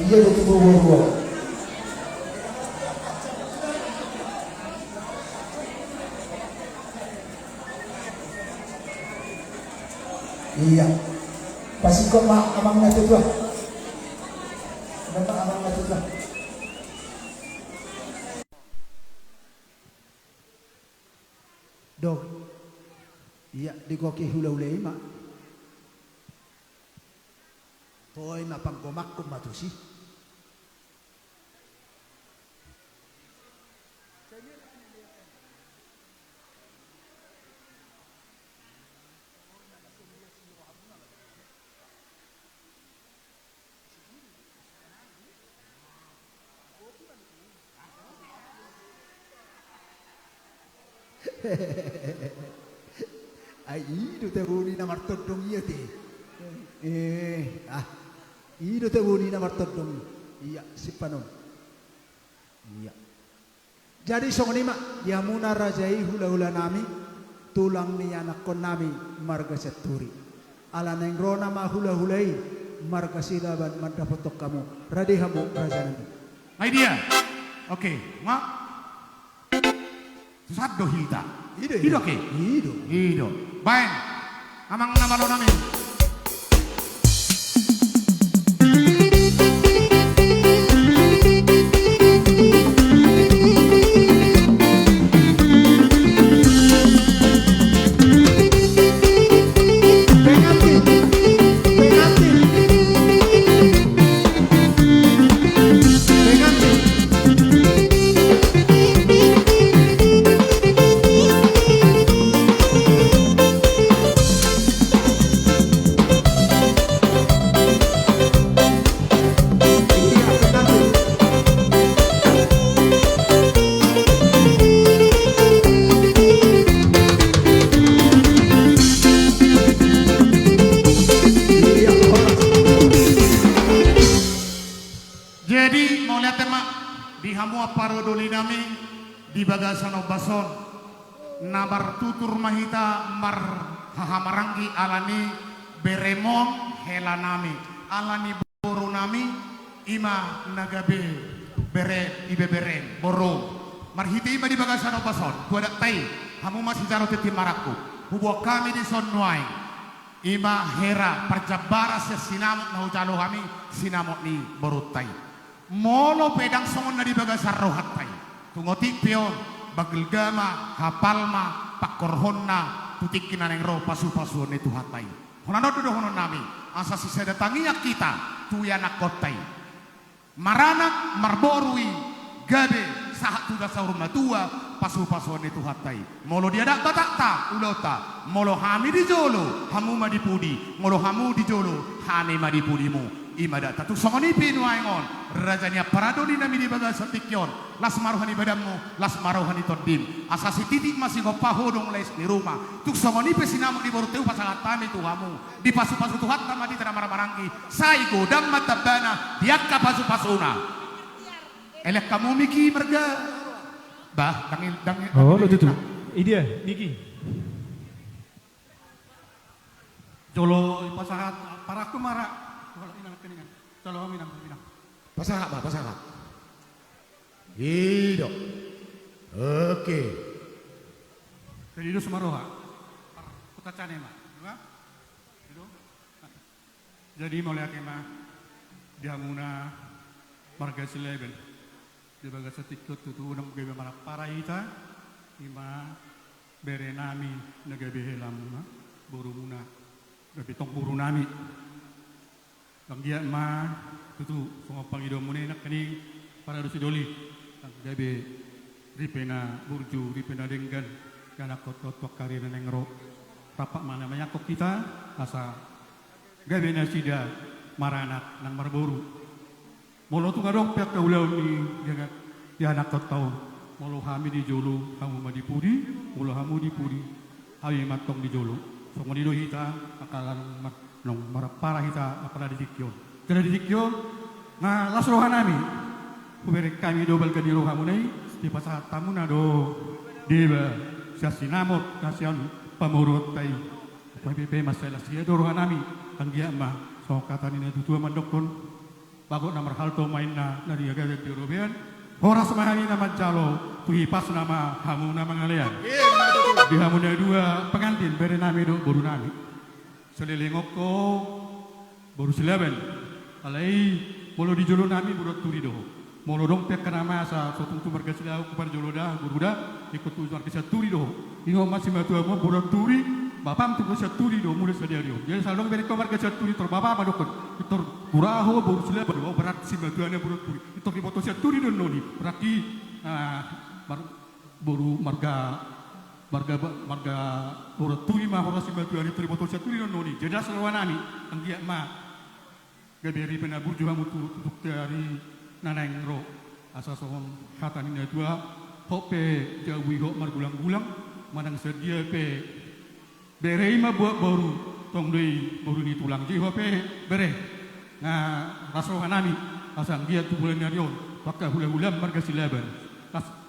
Dia itu bawa. Iya. Pasti kok amang na tuh. Kenapa amang na tuh? Dog. Iya, di koki hula-hula ima. Toy mapangkomak kumatusi. Ai ido te buni na martodong iya te. Ido te buni na martodong. Iya si panon. Iya. Jadi songoni mak yamuna rajai hula-hula nami tulang ni anak kon nami marga seturi. Ala nengrona ma hula-hulai marga silaban mandapotok kamu. Radihamu raja nami. Hai dia. Oke, mak. Saddo hilta. Ido ke? Ido. Baik. Amang nama lo nami. Di bagasano bason nabar tutur mahita mar hahamarangi alani beremon helanami alani boru nami ima nagabe bere ibe beren boru marhiti ima di bagasano bason kuada tai hamu masih jaro titi maraku hubo kami di sonnuai ima hera perjabara sesinamut na ujalo kami sinamut ni boru tai molo pedang songon na di bagasar rohat tai tungotik pion bagelgama hapalma pakorhonna tutik kinaneng ro pasu-pasuon itu hatai honano dodo honon nami asa sisa datangiya kita tuyana kotai maranak marborui gabe sahat tuga sauruna tua pasu-pasuon itu hatai molo dia dak tatakta ulota molo hami di jolo hamu madipudi molo hamu di jolo hami madipudimu imada tatu songoni pinuaingon rajanya paradoni nami di baga satikyon las maruhani badamu las maruhani tondim asasi titik masih ngopahodong les di rumah tuk songoni pesinamu di boru teu pasangat tami tuhamu di pasu-pasu tuhat nama di tanah maramarangi sai godam matabana diakka pasu-pasuna elek kamu miki merga bah dangil oh lo tutu dia miki jolo pasangat paraku marak kalau minang. Pasangat. Ido. Oke. Jadi itu semaroha. Kota canema, jadi mulai kema diamuna marga sileben di baga setikut tutu unang gebe mara paraita ima berenami nagabe helamuna burumuna gabitong burunami Langgian ma tutu semua pangido mune nak kini para dosi doli ang gabe ripena burju ripena denggan kana kotot karina nengro tapak mana mayakok kita asa gabe nasida maranat nang marboru molo tu ngadong pihak kaulau ni jagat di anak kotau molo hami di jolo hamu madipudi molo hamu dipudi hawi matong di jolo songo di hita akalan nong marapara hita apala didikyo kada didikyo na lasrohan nami kubere kami dobal ka dilo hamunay di pasahat tamu na do diba siya sinamot na siya pamurot tay PPP masalah sia dorongan nami anggia mah so kata ni tu tua mandokon bagot nomor halto main na dari agak di European horas mahani nama calo tuhi pas nama hamu nama ngalian di hamu dua pengantin beri nami do baru nami selelengok ko baru silaban alai bolo di jolo nami burot turi do molo dong pek kana masa so tungtu marga silau kupar jolo dah buruda ikut tu marga turi do ingo masih matu mo burot turi Bapak tu bisa turi do mulai sediario. Jadi selalu beri kamar kerja turi tor bapak madokon. Itor buraho baru sudah baru berat si batuannya baru turi. Itor di foto turi do noni. Berarti baru marga baru turi mah orang si batuannya itor di foto turi do noni. Jadi selalu nani anggia mah gaberi penabur juga mutu untuk dari naneng ro asal sohon hatan ini dua hope jauhi hok margulang-gulang manang sedia pe berei mah buat baru tong deui baru ni tulang jiwa pe bere nah rasohan nami asal dia tu bulan nyarion pakka hula-hula marga silaban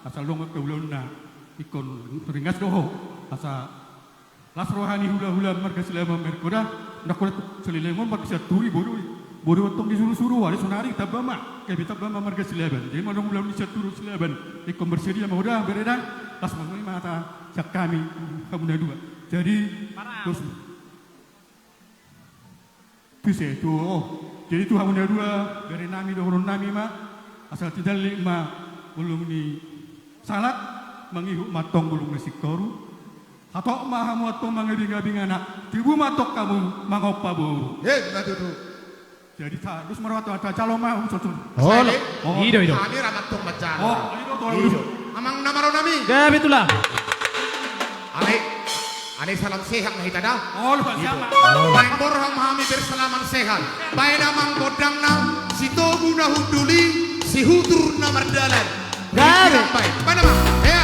asal dong ke ulonna ikon teringas doho asal las rohani hula-hula marga silaban merkoda ndak kulit selilengon marga turi bodoh tong disuruh-suruh ada sunari tabama ke bitabama marga silaban jadi madong bulan ni turu silaban ikon bersedia mah udah bereda las mangni mata sak kami kamu dua. Jadi terus itu jadi Tuhan punya dua dari nami dohron nami mah asal tidak lima belum ni salat mengihuk matong belum ngasih koru atau mah matong mangabing-abing anak tibu matok kamu mangopa boru betul tu jadi terus merawat ada calon mah ido ani ramatong macan ido amang namaro nami betulah Ane salam sehat na hitada. Lupa siapa? Main borham hami bersalaman sehat. Baik namang godang na si togu na huduli si hudur na mardalan. Garu. Baik. Mana mang? Ya.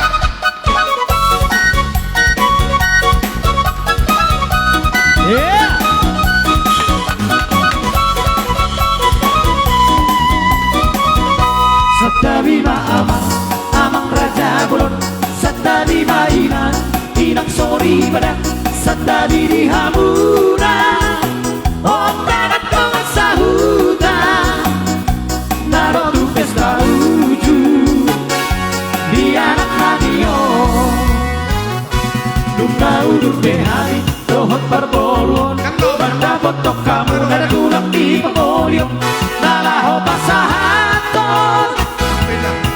Yeah. Setabima amang raja bulon. Setabima inang sori pada setabi di hamuna otak dengan sahuta naro tu pesta uju di anak radio lumna udur behari dohot perbolon banda botok kamu nada tulang di pemolion nalaho pasahaton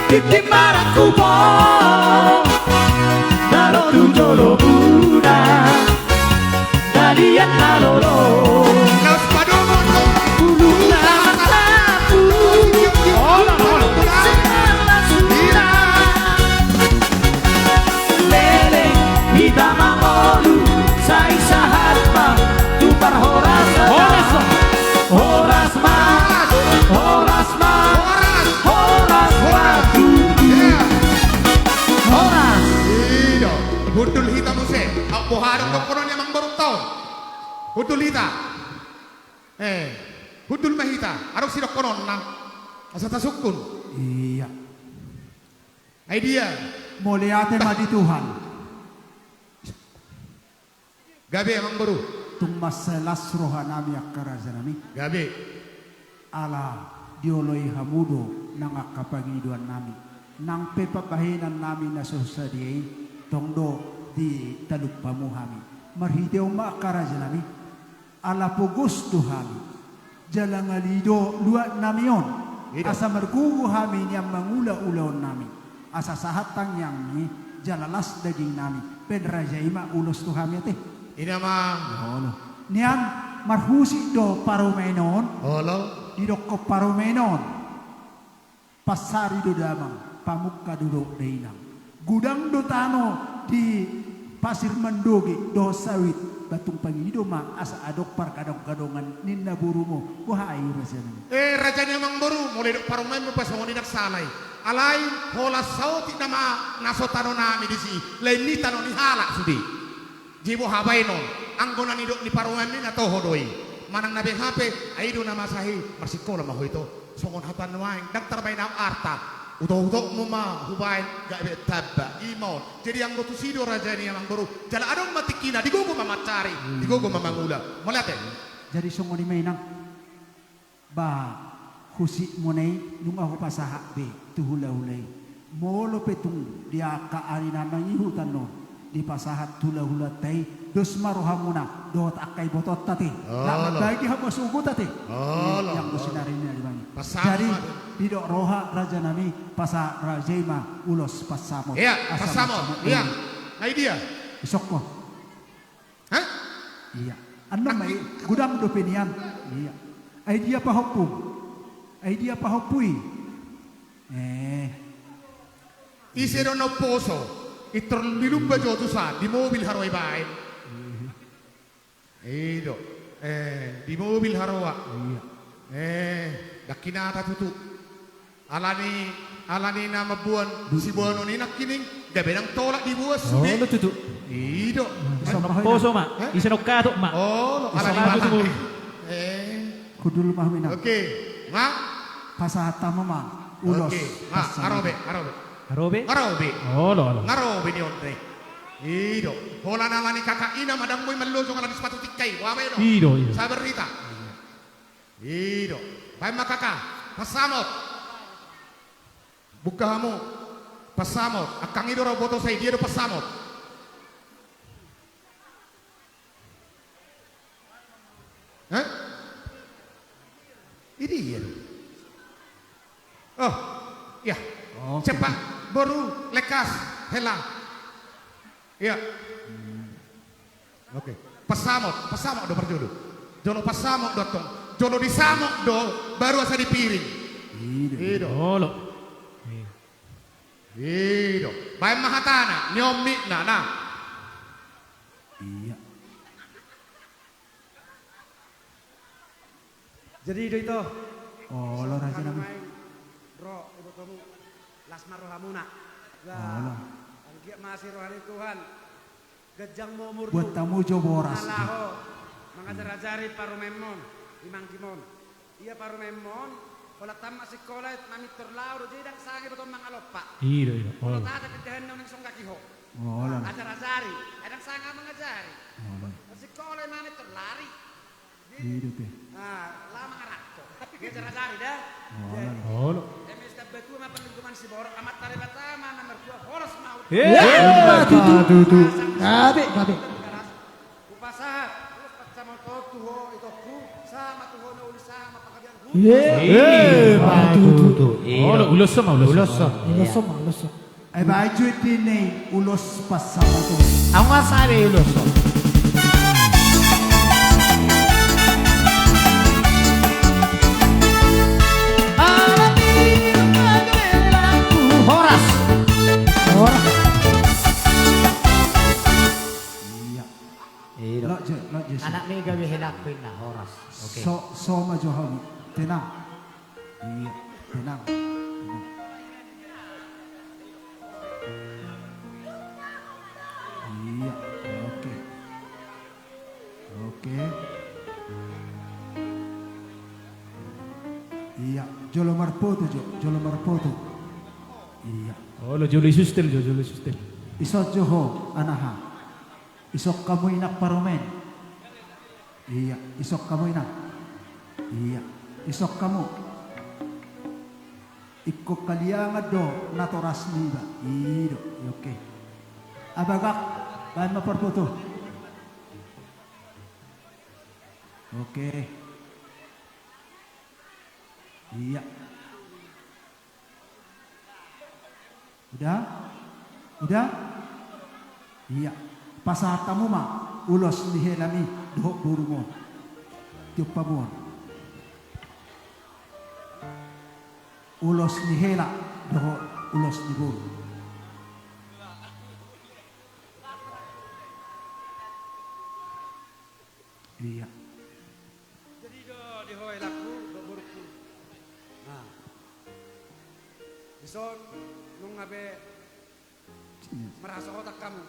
titip maraku bong nalo tu jolo buda dalian nalolo Los padomon ulu mataku hola segala sudah lele kita mangolu sai sahatma tu parhoras horas ma horas Hudul hita muse, aku harap kau konon yang baru tahun. Hudul hita, hudul mahita, harus sirok konon na, asal tasukun. Iya. Idea, Muliate madi Tuhan. gabe yang baru. Tung masalas roha nami akaraza nami. Gabe, Ala dioloi hamudo nang akapagiduan nami. Nang pepapahinan nami na susadiay. Tongdo di taluk pamuhami marhideo makaraja nami ala pugos tuhami jalang alido luat namion asa margugu hami yang mangula-ulaon nami asa sahatang yang ni jalalas daging nami pedraja ima ulos tuhami ate ini mah holo nian marhusi do parumenon holo didok ko parumenon pasari do damang pamukka duduk deinang gudang dotano di pasir mendogi do sawit batung pangido ma asa adok par kadong-kadongan ninna burumo wahai rasanya rajanya mang baru mulai dok parumen mo pas mo dinak salay alay hola sauti nama nasotano nami di si lain ni tano ni hala sudi jibo habay non anggonan ni dok ni parumen ni nato hodoi manang nabi hape aido nama sahi marsikola maho ito songon hatan waing daktar bay na arta Utok-utok mo ma, hubain, gak be taba, imon. Jadi ang gotu sido raja ini yang baru. Jala adong matikina, digogo mamacari, digogo mamangula. Melihat ya? Jadi sungguh ni mainang ba husi monai nung ako pasaha be tuhula-hulay. Molo petung dia kaani namang ihutan no. Di pasahat hula-hula tay dos maruhamuna dot akay botot tati. Lamat bagi hamos ugo tati. Yang musinari niya di bani. Jadi di dok roha raja nami pasa rajema ulos pasamo. Iya, pasamo. Iya. Nah dia. Isok ko. Hah? Iya. Ano may gudang do pinian. Iya. Ay dia pahopu. Ay dia pahopui. Isero no poso. Itor nilumba joto sa di mobil haroi bain. Ido. Di mobil haroa. Dakinata tutu. Alani nama buan si buano ni nakining gabenang tolak di buas sude. Oh, tutu. Ido. Poso ma, isenok kato ma. Oh, alani Isenok mana? Kudul mahmina. Oke. Ma. Pasahat tama ma ulos. Oke. Ma, arobe. Harobe? Ngarobe. Oh, lo. Ngarobe ni onre. Ido. Hola na ni kakaina madang mo'y malloso ka lang sepatu tikay. Wame no. Ido. Sabar rita. Ido. Bay makaka. Pasamot. Buka mo. Pasamot. Akang ido raw boto sa dia do pasamot. Hah? Ini ya. Oh, ya. Cepat. Baru lekas hela. Iya. Oke. Pasamot do perjodo. Jono pasamot do tong. Jono disamok do baru asa dipiring. Ido. Oh, lo. Ido. Bay mahatana nyomi na. Iya. Jadi itu Oh, lo raja nami. Bro, ibu kamu lasmar rohamuna. Oh, Angkia masih rohani Tuhan. Gejang mau murdu. buat tamu jo boras. Alaho. Mengajar-ajari parumemon. Imang kimon. Iya parumemon. Kalau tamat sekolah mami terlalu jadi dak sangi betul mangalopa. Ido. Kalau Oh. tak ada kerjaan nang song kakiho. Oh, lo. Ajar-ajari. Adang sanga mengajari. Oh, lo. Sekolah mami terlari. Ido teh. Nah, lama ngarakto. Ajar-ajari dah. Oh, lo. Emis betul mah penlingkungan si borok amat tali pertama nomor 2 horos maut. Tutu. Kabe. Upasaha terus sama tuho itu ku sama tuho na uli sama pakabian ku. Oh, lo ulos sama ulos. Ay baju ini ulos pasamo to. Ako nga sabi ulos. Horas. Iya. Lo je. Anak ni gawi hilakpin na oras. Okay. So majo hami. Tenang. Iya, tenang. Iya, oke. Iya, jolo marpoto. Iya. Oh, lo juli sustel. Isot joho anaha. Isok kamu inak paromen. Iya, isok kamu inak. Iya, isok kamu. Iko kaliangan do natoras niba. Ido, oke. Abagak, bahan maperputo. Oke. Iya. Udah? Iya. Pasar tamu mah ulos dihelami dohok buru mo. Tiup pamuan. Ulos dihela dohok ulos di buru. Iya. Jadi di hoi laku do buruk. Nah. Bison nung ngabe merasa otak kamu.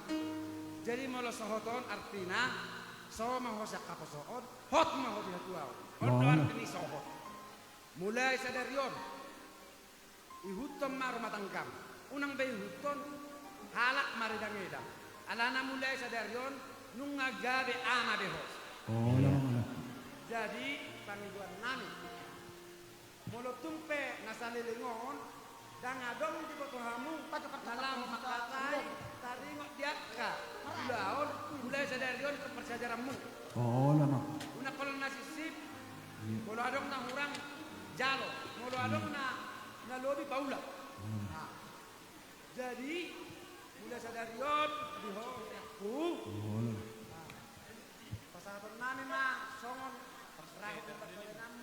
Jadi mau sohoton artinya so mau hosak kaposoon, hot mau hobi hatuau. Hot artinya sohot. Mulai sadar yon. ihuton mar matangkam. Unang bay ihuton halak maridang edang. Alana mulai sadarion nung ngagabe ama behos. Oh, lang. Jadi pangiguan nami. Molo tumpe nasalilingon dan adong di botohamu dalam makatai taringok diakka. Ulaon mulai sadarion kepersajaramu. Oh, lang. Una kalau nasisip molo adong na hurang jalo. Molo adong na lobi paula. Nah, jadi mulai sadarion diho aku. Pasahaton nami mah songon rahu perjalanan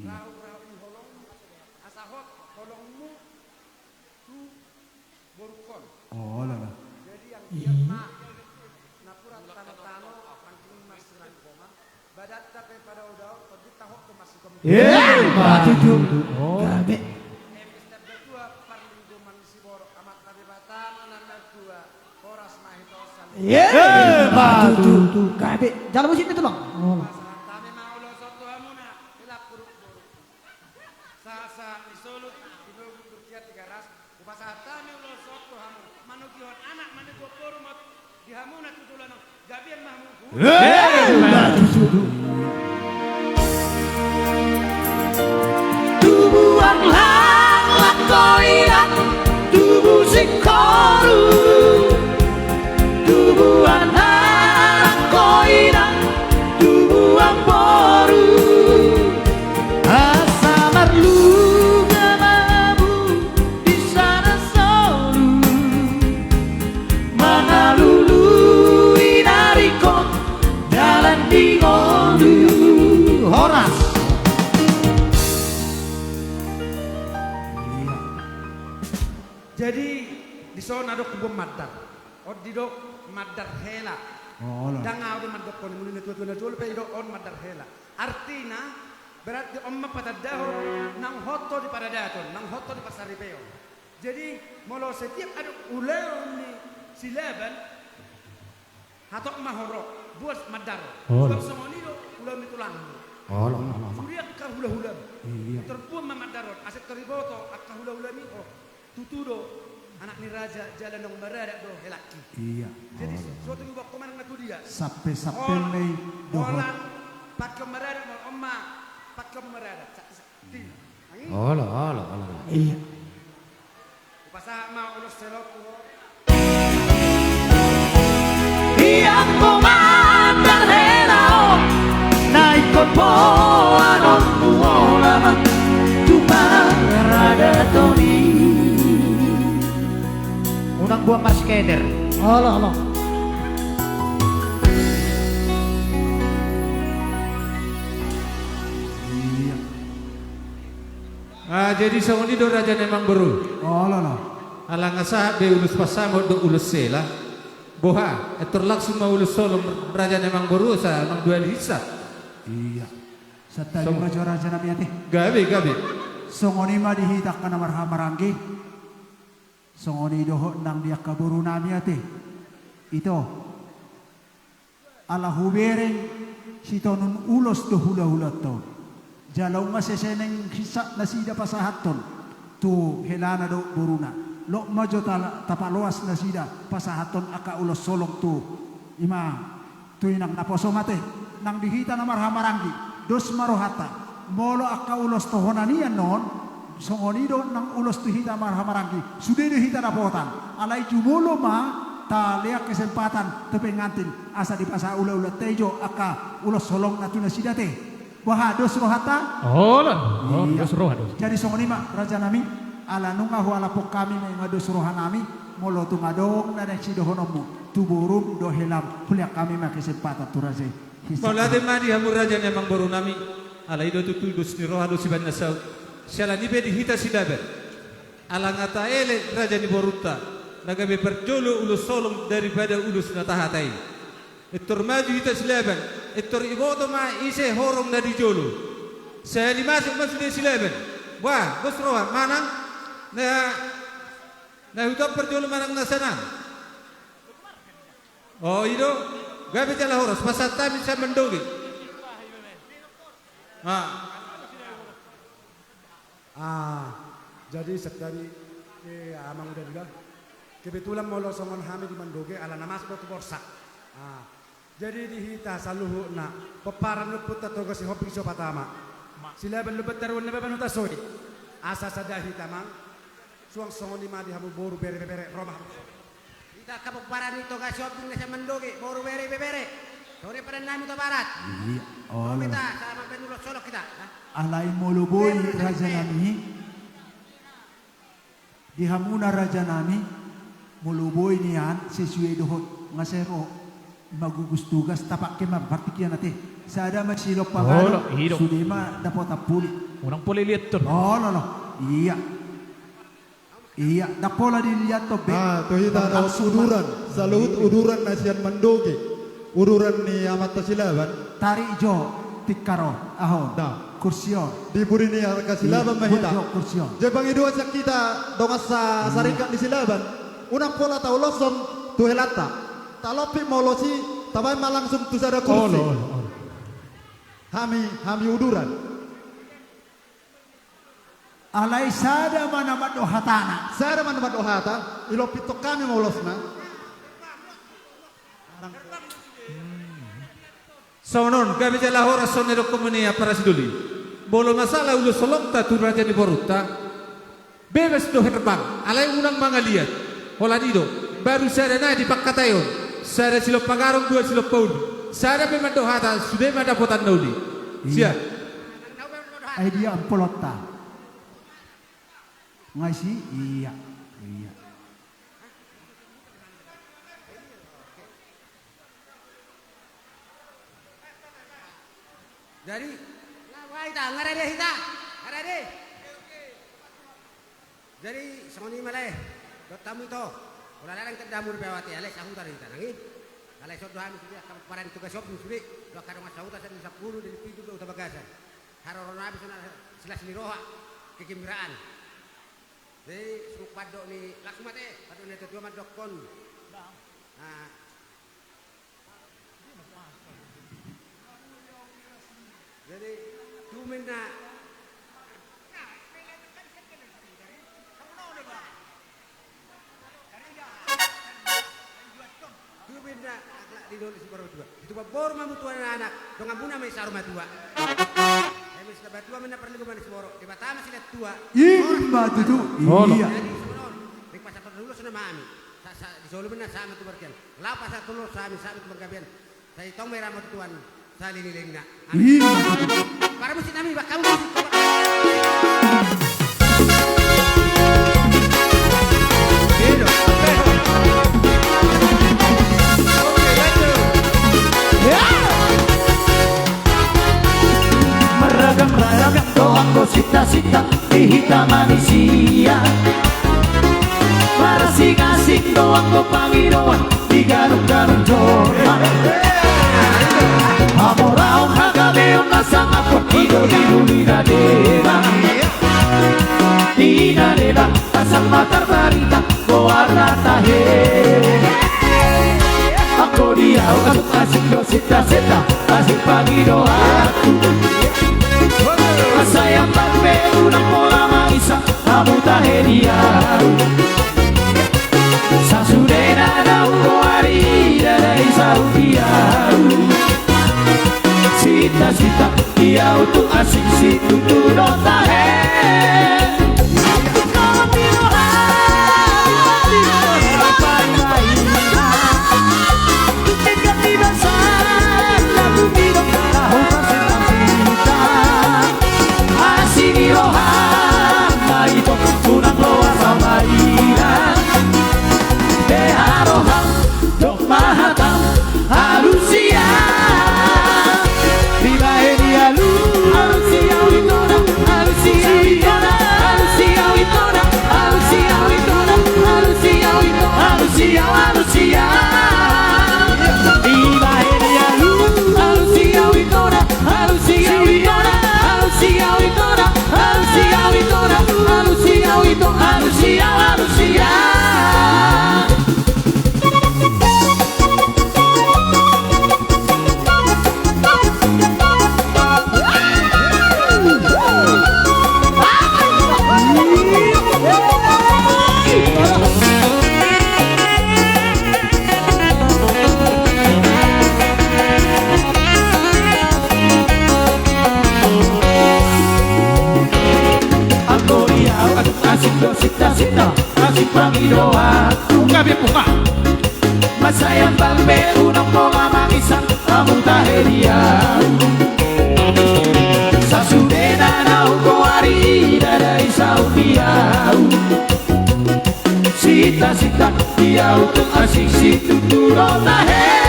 rahu di holong asahot holongmu tu borukon. Oh, lang. Jadi yang dia mah napura tano-tano pangking mas nang koma badat tapi pada udao pergi tahok ke masih koma. Matutu. Gabe. Step kedua parlinggo manisibor amat nabi batam anak kedua horas mahitosan. Matutu. Gabe. Jalan musim itu bang. Tami mau lo soto hamuna ilak buruk-buruk. Sa isolut ibu berkiat tiga ras. Upasa tami lo soto hamu. Manugihon anak manugo pormat di hamuna tutulan gabian mahmu. Tubuhan lang lakoilan tubuh sikoru tubuhan lakoilan tubuhan boru asa marlu ngamamu di sana solu manalulu inariko jalan di ngolu horas. Jadi di sana ada kubur madar. Odidok madar hela. Oh, lang. Dangaw di madar kon mulai tua pe idok on madar hela. Artinya berarti omma patadaho nang hoto di padadaton, nang hoto di pasaripeo. Jadi molo setiap ada uleon ni silaban hatok mahoro buat madar. Buat semonido ulam tulang. Oh, lang. Suriak ka hula-hula. Terpuang mamadarot aset keriboto akka hula-hula mi oh tutudo anak ni raja jalan dong meradak do helaki. Iya. Jadi suatu juga komandan ngatu dia. Sape may dohot. Olan pakai meradak mau omma pakai meradak. Sakti. Olo. Iya. Pasah mau ulus selok. Yang komandar helao naik kopo anon muolaman cuma rada toni Unang buang mas keder. Allah Iya. Jadi sangoni do raja memang baru. Oh, lang. Alang asa be ulus pasamo do ulus sela. Boha, etor langsung mau ulus solo raja memang baru sa nang duel hisa. Iya. Sa tayo raja nami ate. Gabe. Songoni ma dihitak ka na marhamaranggi. Songoni doho nang dia kaburu nami ate. Ito. Ala hubereng sito nun ulos do hula-hula to. Jalaw nga seseneng hisa na sida pasahaton. Tu helana do buruna. Lo majo tapaloas na sida pasahaton aka ulos solong tu. Ima tu inang naposo mate. Nang dihita na marhamaranggi. Dos marohata. Molo aka ulos tohonanian non songonido nang ulos tuhita marhamaranggi sudah dihita napotan alai jumulo ma ta liak kesempatan tepe ngantin asa di pasa ula-ula tejo aka ulos solong natuna sidate wah dos rohata Dos roha dos. jadi songoni ma raja nami ala nunga huala pok kami may dos roha nami molo tungadong na sidohonomu tuburum do helam kuliak kami ma kesempatan tu raja Maulade madi hamur raja memang baru nami. Ala ido tutul dos ni roha dos iban nasau. Siala ni be dihita sidaber. Ala ngata ele raja ni boruta. Nagabe perjolo ulus solong daripada ulus natahatai. Etor maju hita silaban. Etor ibodo ma ise horong na di jolo. Saya masuk di silaban. Wah, bos roha manang na hutap perjolo manang nasanan. Oh ido gabe jala horos pasata bisa mendogi. Jadi sekali amang udah bilang kebetulan mau losongan kami di Mandoge ala nama sebut borsak. Jadi dihita saluhu na peparan luput atau si hopi so patama. Sila berluput terun na beban utasoi. Asa sada hita mang suang songon lima di hamu boru bere romah. Kita kepeparan itu kasih hopi na sa Mandoge boru bere. Sore pada nami to barat. Iya. Oh. Kita sama penulo solok kita. Alay muluboy raja nami. Di hamuna raja nami muluboy niyan sesuai dohot ngasero magugustugas tapak kemar partikian nate. Sada masilok pagano. Sudema dapat apuli. Unang puli lihat tuh. Oh no. Iya. Iya, dapola dilihat to be. To hita na uduran. Sa luhut uduran na siyan Mandoge. Ururan ni Amat Silaban Tari jo tikaro ahon kursion diburi ni Arka Silaban mahita kursion jebang idua sa kita dongas sa sarikan di Silaban unang pola tau losom tu helata talopi molosi tabay malangsung tu sada kursi hami uduran alay sada manamat ohata ilopito kami molosna Sonon kami jala hora sonero komunia para siduli. Bolo masalah ulo solokta tu raja di Boruta. Bebas do herbang. Alay unang mga liat. Holanido. Baru sada na di Pakatayon. Sada silop pagarong dua silop pauli. Sada pemando hata sudah mada potan nauli. Siap. Ay dia ang polota. Ngay si iya. Dari ngarade hita. Jadi songoni malay. Dot tamu itu. Ulah larang terdamur bewati alai sahutar hita nangi. Alai sodohan sudah kaparan tugas shop suri. Dua kadang sahutar sa 10 dari pitu do tabagasan. Haroron habis na sila siliroha kegembiraan. Jadi suk padok ni laksumate padok ni tetua madokon. Jadi tumin na di dulu si baru tua. Itu baru mamutuan anak. Dong ambuna may saruma tua. Emis na batua mana perlu gumana si boro. Di batama sila tua. Batu tu. Iya. Jadi semenon. Di pasar dulu sana mami. Di solo mana sama tu berkian. La pasar dulu sama tu bergabian. Saya tong merah matuan. Saliniling na. Para musik nami bakal musik. Meragam-ragam doang cita-cita dihita manusia. Marasing-asing doang ko Panginoon digarong-garong doa. Amoraong hagabeong nasang ako idol-idoli na deba. Di na deba asang matar barita ko aratahe. Ako diaw asok asing do sita-sita asing Panginoon aku. Masayang magpero ng pola maisa Namutahe niya Sa sudena daw ko arida na isa upiyaw Sita-sita Iyaw tu asing situtunod tahe Tunang loa sa mainan Deharohang Dok mahatang Halusia Bibahe di alu Halusia witona Halusia witona Halusia witona Halusia witona Halusia witona Halusia Halusia Bibahe di alu Halusia witona Halusia witona Halusia witona Halusia witona Halusia witona Halusia Halusia doa Gabi buka. Masayang balbe unang mga mangisang among taheria Sa sudena na uko ari daday sa upiaw Sita-sita diyaw tung asik si tuturo tahe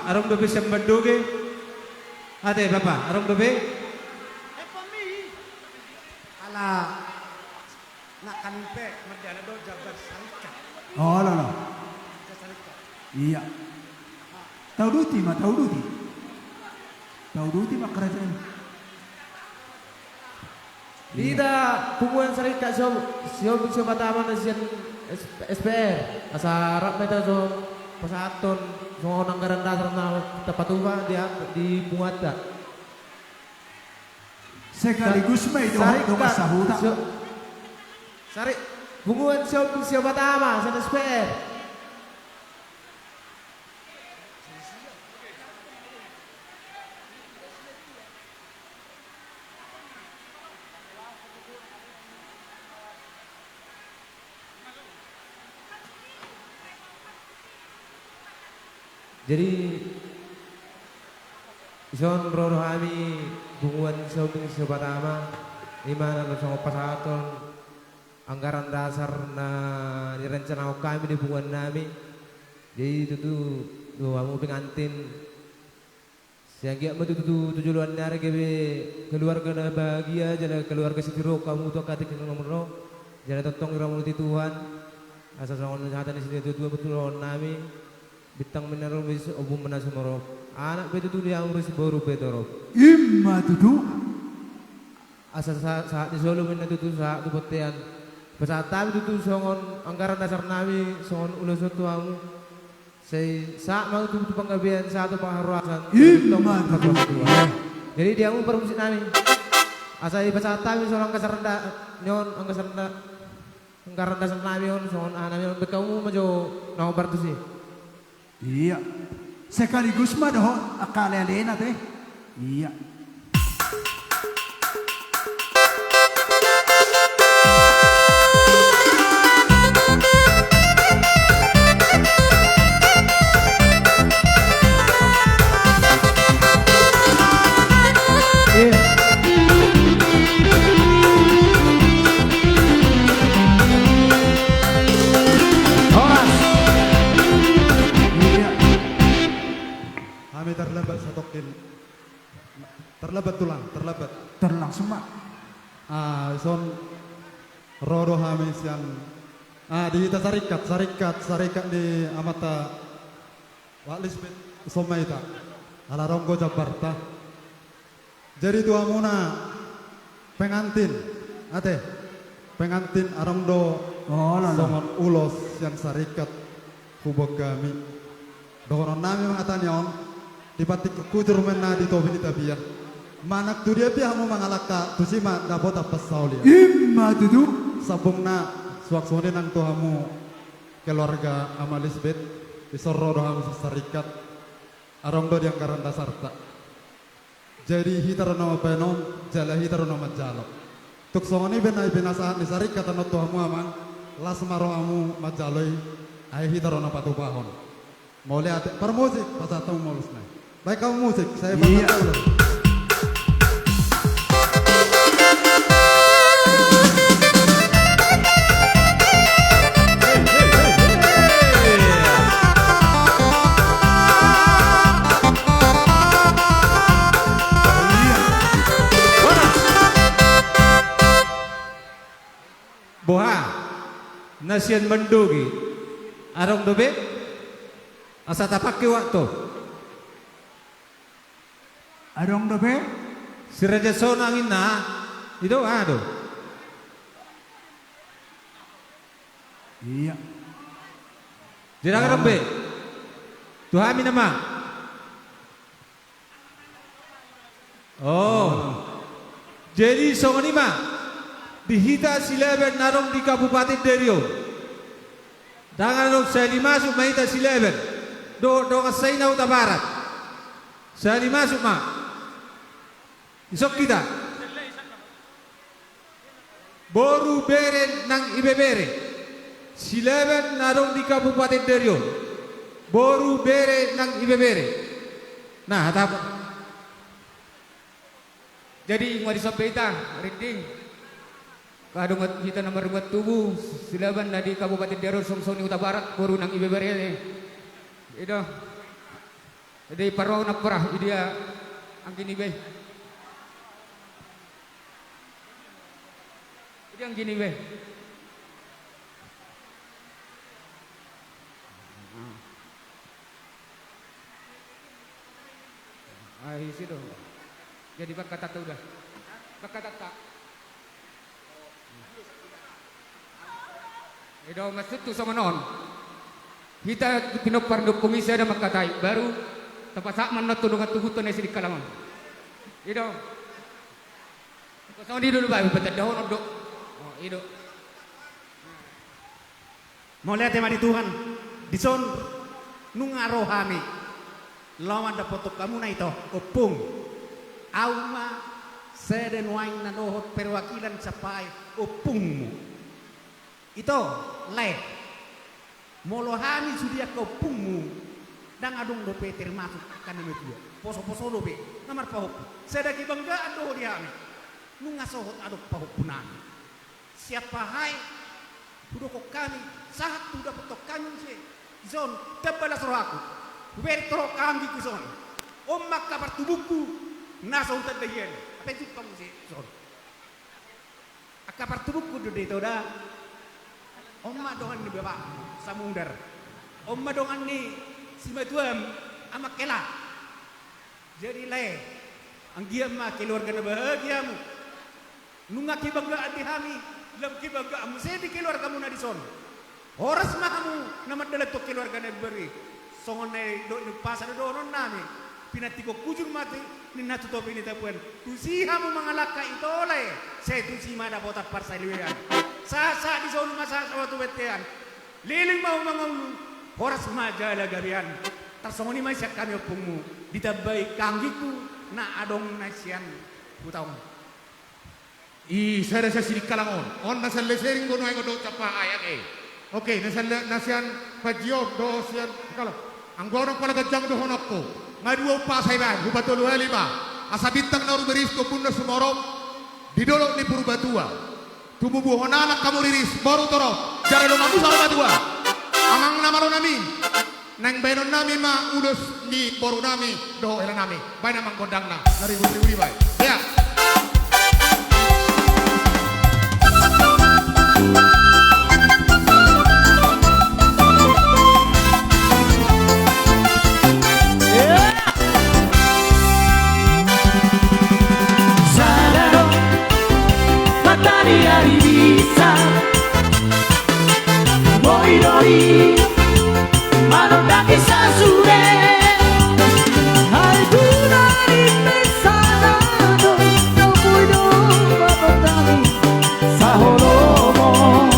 Arong dobe siyang banduge. Ate, Papa, arong dobe? Ala nak kanpe madala do jabar sarika. Oh, no. Iya. Tahu duti mah kerajaan. Dida punguan sarika siyo mataman na siyan SPR. Asa harap na ito pasaton so anggaran dasar na tapatuba di Bunga. Sekaligus may dohay doon sa huta. Sari punguan siyo matama sa SPR. Jadi ison rono kami bunguan sauding pertama imana na sa pasaton anggaran dasar na direncanakan kami di bunguan namin. Jadi itu tuh kamu pengantin siang mo tujuan dari keluarga na bahagia jadi keluarga sepiro kamu tuh katik nomor jadi totong ramu Tuhan asal sangon hatan di sini tuh betul namin. Bitang menaruh bis obum menasumoro anak betul tuh yang urus baru bedoro Imma tutu asal saat di Solo men tuh saat tu potean saat tahu tuh songon anggaran dasar nami songon ulos tuamu saat mau tuh penggabian satu pengharusan Imma tutu jadi dia mau permusik nami asal saat tahu songon anggaran nyon anggaran dasar nami on songon nami bekamu majo nau bertu sih. Iya. Sekaligus mah doh akalelena teh. Iya. Terlambat satokin. Terlang semua. Son rodo hamis yang di kita sarikat di amata walis somaita ala ronggo Jakarta. Jadi tua muna pengantin arongdo songon ulos yang sarikat hubog kami. Dokonon nami mengatanya on dipatik kujur mena di tobi tabian manak tu dia pihak mau mengalaka tu sima dapat apa saulia Imma tutu sabung na suak sone nang tuhamu keluarga ama Lisbeth disorro doa sarikat arong do yang karanda sarta. Jadi hitar nama penom jala hitar nama jalo. Tuk songoni benai benasahan di sarikat anot tuamu aman las maro amu majaloi ai hitar nama patu bahon. Mau lihat per musik pas atau mulus nih. Baik kamu musik saya bantu dulu. Boha nasian mendugi arong dobe asa tapake waktu Arong dobe? si Raja Sonangin na itu aduh Iya. Jirang rembe tuhami nama jadi songonima dihita sileber narong di Kabupaten Derio. Dangan rong saya dimasuk mahita sileber. Do ngasay na uta barat. Saya dimasuk ma. Isok kita. Boru bere nang ibebere. Sileber narong di Kabupaten Derio. Boru bere nang ibebere. Nah, apa? Jadi mau disampaikan, Rinding. Kadungat kita nomor buat tubuh silaban di Kabupaten Derio Songsoni Utara Barat baru nang ibeberele. Ida. Jadi parau nak perah dia angkini be. Dia angkini be. Isi dong. Jadi kata udah. Kata. Ida maksud tu sama non. Kita pinopar do komisi ada makatai baru tempat sak manot dengan tuhutan isi di kalangan. Ida. Kau di dulu baik betul dah do. Oh, Ida. Mau lihat tema di Tuhan. Di son nungarohami. Lawan dapat kamu na ito. Opung. Auma seden wain na nohot perwakilan sapai opungmu. Ito le. Molohami sudia kau pungmu. Dang adung dope termasuk kan itu. Poso-poso dope. Namar pahop. Sedaki banggaan do diami. Nungasohot aduk pahop punani. Siapa hai budok kami saat tu dapat kami sih. Zon tebalas rohaku. Bertro kami ku zon. Ommak kabar tubuhku nasa utat bagian. Apa itu kamu sih zon? Kabar tubuhku do itu dah. Omma dongan ni bapak samudar. Omma dongan ni si matuam amak kela. Jadi le ang giam ma keluarga na bahagiamu. Nunga kibanggaan di hami, lam kibanggaan mo sedi keluarga mo na di son. Oras ma kamu namat dalat to keluarga na beri. Songon na do pasar do non nami. Pinati ko kujung mati ni natuto pinitapuan. Tusiha mo mga laka ito le. Saya tusi mana botat parsalian. Sasa di sana masa waktu betean. Liling mau mangong horas majala garian. Tersongoni masih kami opungmu. Ditabai kanggiku na adong nasian putau. Saya rasa sidik kalangon. On nasal lesering gono ay godo capa ayak Oke, nasian pajiob do sian kalau. Anggono pala gajang do honokko. Ngadua pasay ba hubatolo lima. Asa bintang na ruberisko punna sumorong. Didolok ni Purbatua. Tumubuhon anak kamu riris baru toro jare lo mabu sama dua amang nama lo nami nang benon nami ma ulus ni boru nami do era nami bay namang gondang na ribu bay ya Hari bisa Moiroi Manondaki sasure Alguna pesado No puedo babotami Sahoromo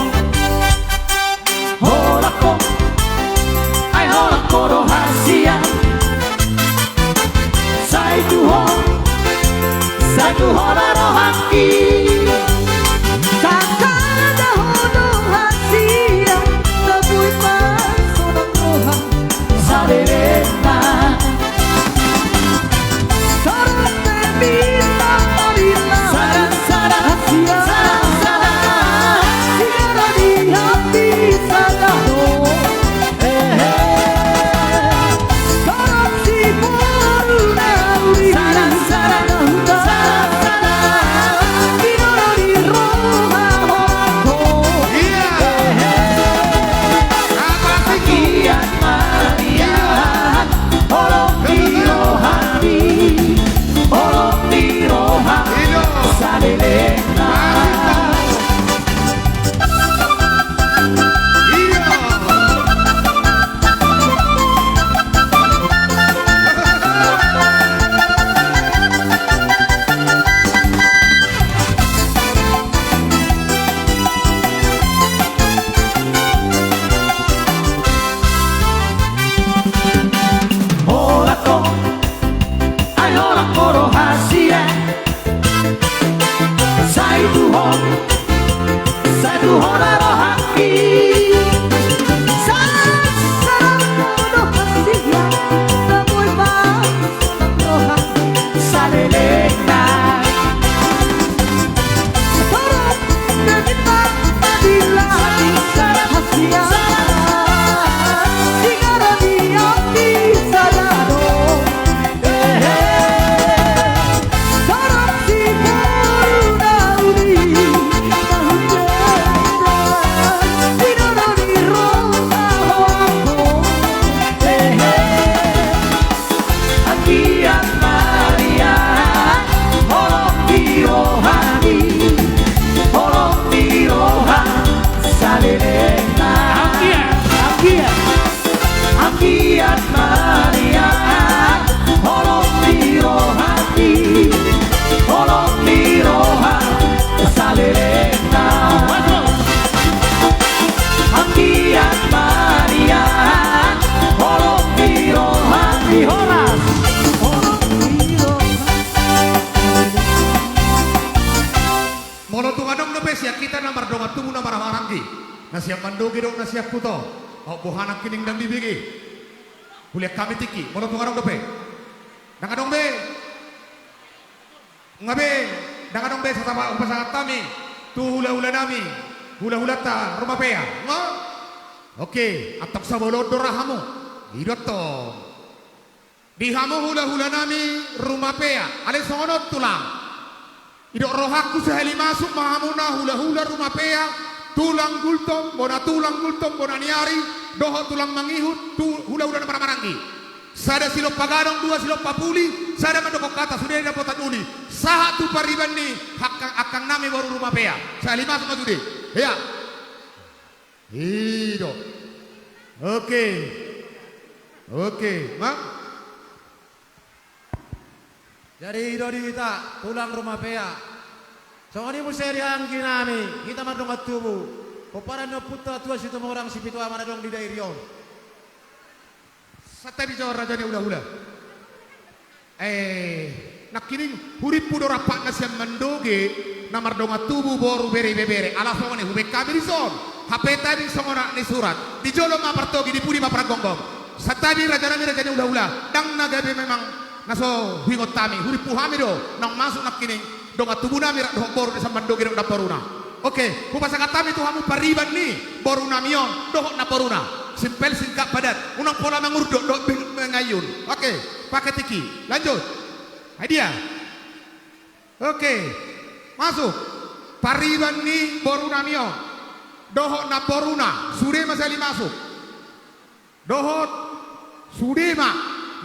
Nasiap mandogi dok nasiap puto. Oh bohana kining dan bibigi. Kuliah kami tiki. Mono pengarong dope. Dangadong be. Ngabe. Dangadong be satapa upasangat kami. Tu hula-hula nami. Hula-hula ta rumah pea. Nga? Oke. Atak sabolod dorahamu. Hidot to. Di hamu hula-hula nami rumah pea. Ale songonot tulang. Idok rohaku sehali masuk mahamuna hula-hula rumah pea. Tulang gultom, bona niari, doho tulang mangihut, hula-hula na maranggi. Sada silop pagadong, dua silop papuli, sada mandokok kata, sudah ada potan uli. Saha tu pariban ni, akang nami baru rumah pea. Sehali masuk masudi. Ya. Hido. Oke, Mang. Jadi dodita tulang rumah pea. Songoni museri angki nami kita madongat tubuh. Paparan no putra tua situ orang si pitu amana dong di dairion. Sate bicara raja ni hula-hula. Nak kini hurip pudo rapat nasiam mandoge namar dongat tubuh boru bere. Ala songoni hubek kami rison. HP tadi songona ni surat. Di jolo ma partogi di pudi ma pragonggong. Satabi raja ni hula-hula. Dang nagabe memang naso hingot tami hurip puhami do nang masuk nak kini dongat tubuh nami rak dohok boru desa mandoge dok daporuna. Oke, kupasa kami tu hamu pariban ni boru namion dohok naporuna. Simpel singkat padat. Unang pola mangurdok dok mengayun. Oke, pakai tiki. Lanjut. Hadiah. Oke. Masuk. Pariban ni boru namion. Dohok naporuna. Sude masali masuk. Dohok sudema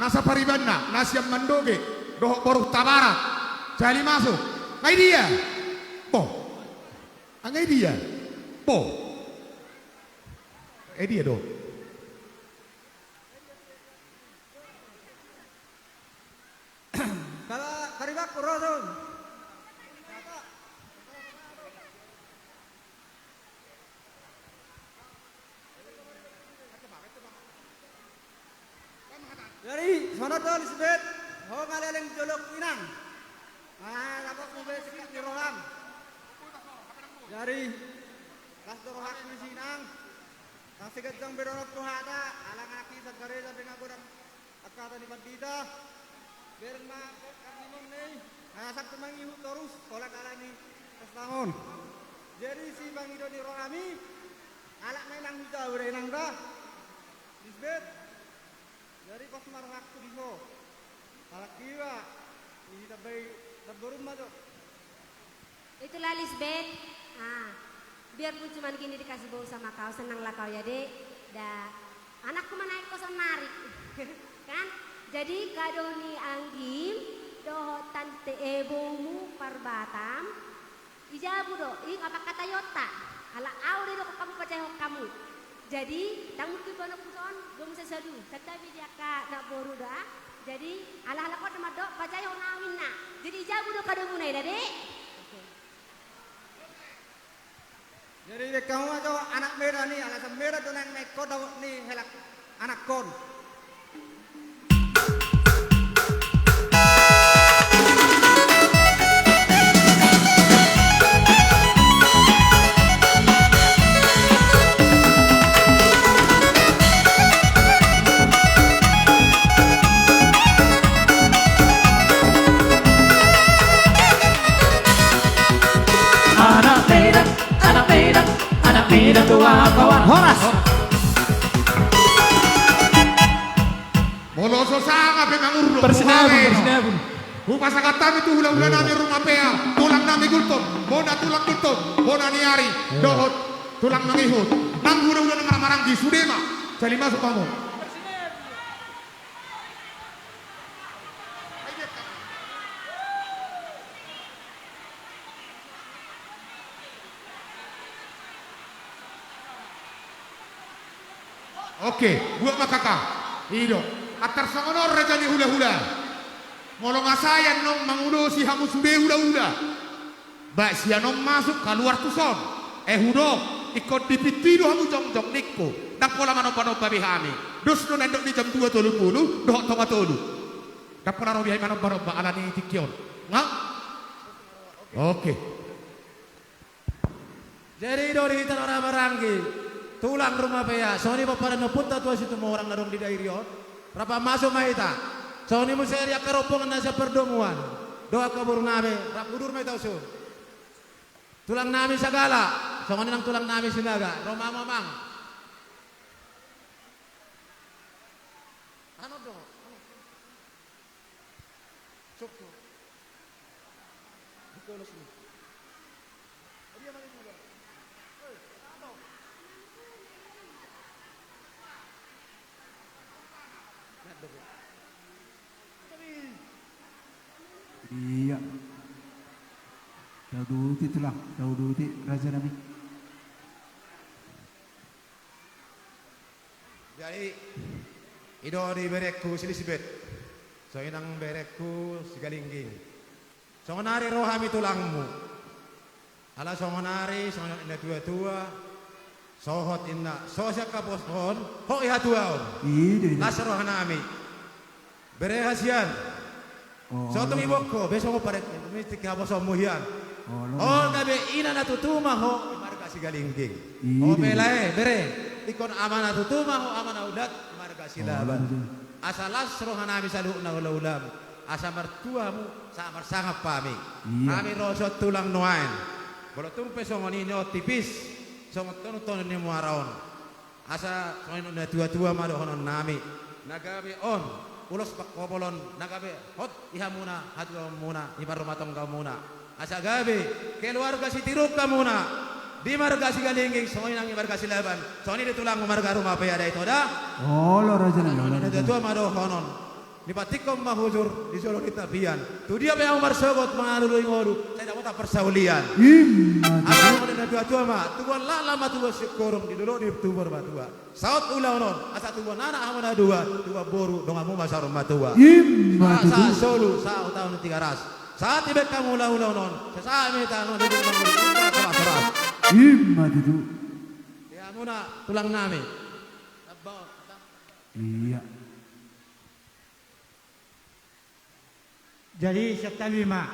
nasa paribanna nasiam mandoge dohok boru tabarat. Jali masuk. Ngai dia. Bo. Angai dia. Bo. Dia do. Kalau karibak rosun. Jadi, sono to Lisbeth, ho ngaleleng jolok inang. Dapat kubes di roham. Jadi, kas rohak di sinang. Kasi gajang beronok tuhada, alang aki sa gareza binagurang akata ni Bandita. Bereng ma karnimun nih. Sak tumangihu terus kolak alani kestangon. Jadi si Bang Ido ni rohami alak mainang huja udah inang dah. Lisbeth. Dari pas marhak tu diho. Alak kiwa. Ini tabai rumah tu. Itulah Lisbeth. Biarpun cuma gini dikasih bau sama kau, senanglah kau ya dek. Anakku mana naik kosan mari, kan? Jadi kado ni anggim, doh tante ebomu parbatam, ijabu do, apa kata yota, ala aure do kamu percaya kamu. Jadi tamu tu bono kuson, belum sesadu, tetapi dia nak boru dah. Jadi ala kau nama do percaya nawin na. Jadi ijabu do kado munai dah dek. Jadi kamu aja anak merah ni, alasan merah tu nang mekor ni helak anak kon. Anak tua kawan Horas. Moloso sanga pemangurdo. Bersinabun. Upasa kami tu hula-hula nami rumah pea. Tulang nami gultom. Bona tulang gultom. Bona niari. Dohot. Tulang mangihut. Nang hula-hula nang maranggi. Sudema. Cali masuk kamu. Oke, buat makaka. Ido. Atar songonor raja ni hula-hula. Molong asayan nong mangudo si hamu sude hula-hula. Bak si anong masuk keluar tuson. Hudok ikut dipitido hamu jong-jong nikko. Dak pola manopa-nopa bihami. Dus no nendok di jam 2.30 dohok tonga tolu. Dak pola robi manopa-nopa ala ni tikion. Nga? Oke. Jadi do di tanah maranggi. tulang rumah pea. Soni bapak na punta tua situ mau orang narong di daerah. Rapa masuk mahita. Soni mo saya keropongan nasa perdomuan. Doa kabur nami, rap udur mahita usun. Tulang nami sagala. Soni nang tulang nami sinaga. Roma mamang. Ano do? Sokto. Dikolos ni. Dia mana ni? Iya. Tahu duti tulang, tahu duti raja nami. Jadi ido di berekku silisibet. So inang berekku sigalingging. So nari rohami tulangmu. Ala so nari so ina tua-tua. Sohot inna so siaka poshon ho iha tuaon. Iya. Lasro hanami. Berehasian. So tumi bokko besok mo parek mistik habo so muhian. Oh nabe ina natutuma ho marga sigalingging. Oh belae bere ikon amana tutuma ho amana udat marga silaban. Asa lasro hanami saluna ulam. Asa mertuamu sa marsangap pami. Kami rosot tulang nuain. Bolo tumpe so ngonino tipis. So ngotono ni muaraon. Asa so ina tua-tua malo honon nami. Nagabe on. Ulos pakopolon nagabe hot iha muna hatwa muna ibar rumatong ka muna asa gabi keluarga si tiruk ka muna di marga si galingging soni nang marga si laban soni ditulang marga rumah pa ada itu dah lo raja nami. Ada tua mado honon di patikom mahujur di solo ditapian tu dia pe Umar sogot mangalului ngodu saya dapat persaulian aku ada tua ma tu la lama tu sekorong di dulu di tubur batua saut ulah non asa tu nana amana dua boru dongamu masa rumah tua sa solo sa tahun 300 saat ibe kamu ulah non sesa meta non di sama Imma itu. ya muna tulang nami Iya. Jadi September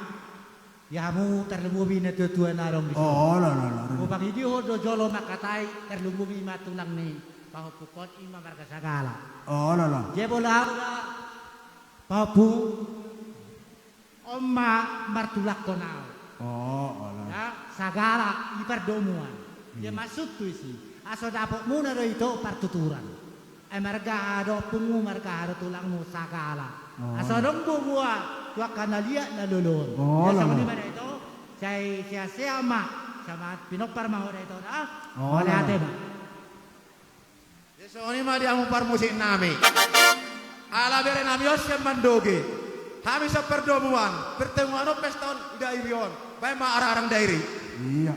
5 yamu terlumbubi na tutuan narong di sini. Oh lah. Upang hindi ho do jolo makatay terlumbubi matulang ni pahupukot ima marga sagala. Oh lah. Jebola papu omma martulak konao. Oh lah. Ya sagala iperdomuan. Ya maksud tu isi. Aso dapat muna do itu partuturan. Marga do pungu marga do tulangmu sagala. Aso dong buah tua kanalia na lulun. Oh, ya, sama di mana itu? Saya sama pinopar mau itu dah. Oh, oleh hati mah. Yeso ni mah dia umpar musik nami. Ala bere nami osem mandoge. Kami seperdomuan, pertemuan peston dairion. Baik mah arang-arang dairi. Iya.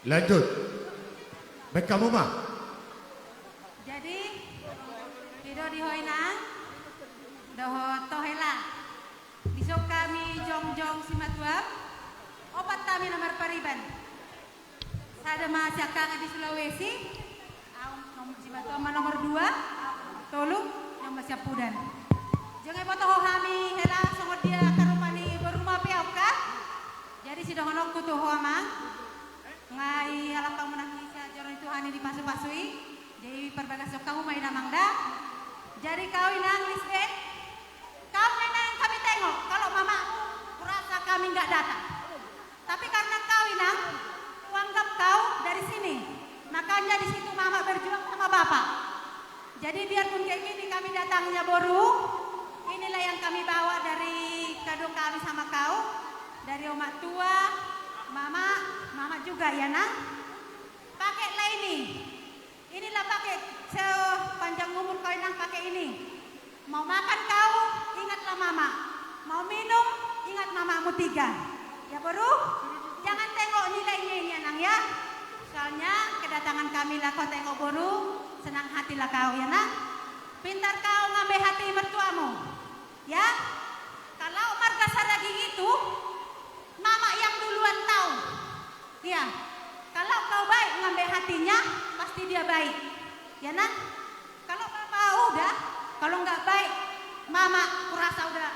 Lanjut. Baik kamu mah. Jadi Hido di Hoinang Doho Tohela Bisok kami Jongjong Simatuap Opat kami nomor pariban Sada Masyakang di Sulawesi Simatuap nomor 2 Tolong nomor Siapudan Jangan potoho kami hela songod dia karupani berumah piauka Jadi si dohonok kutuho amang Ngai halapang menangis jaron itu hani dipasu-pasui Dewi perbagas kamu main namangda Jadi kau inang Lisbeth Kau inang kami tengok Kalau mama kurasa kami nggak datang Tapi karena kau inang Kuanggap kau dari sini Makanya di situ mama berjuang sama bapak Jadi biarpun kayak gini kami datangnya boru Inilah yang kami bawa dari kado kami sama kau Dari omak tua Mama juga ya nang Pakailah ini Inilah pakai sepanjang umur kau nang pakai ini Mau makan kau ingatlah mama Mau minum ingat mamamu 3 Ya baru Jangan tengok nilainya ini ya nang ya Soalnya kedatangan kami lah kau tengok baru Senang hatilah kau ya nang Pintar kau ngambil hati mertuamu Ya Kalau marga saragi itu Mama yang duluan tahu Ya Kalau kau baik ngambil hatinya Pasti dia baik Ya nak Kalau mama udah Kalau nggak baik Mama kurasa udah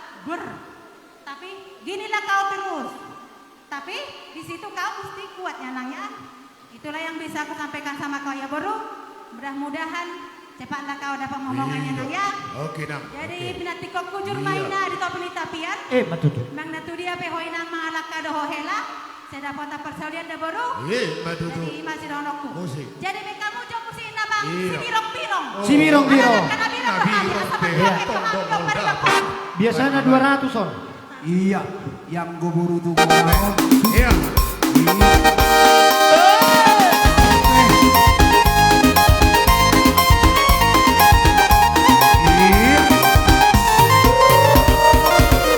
Tapi ginilah kau terus Tapi di situ kau mesti kuat ya nang ya Itulah yang bisa aku sampaikan sama kau ya baru Mudah-mudahan cepatlah kau dapat ngomongannya nang ya Oke nang Jadi pinati kau kujur maina di topini tapian Matutu Mang natu dia pehoinang mangalak kado hohela Saya dapat persaudian dah baru Matutu Jadi masih donokku Musik Jadi kamu jom musik namang Simirong-pirong Simirong-pirong Biasanya 200 on. Iya, yang gue buru tuh gue Iya.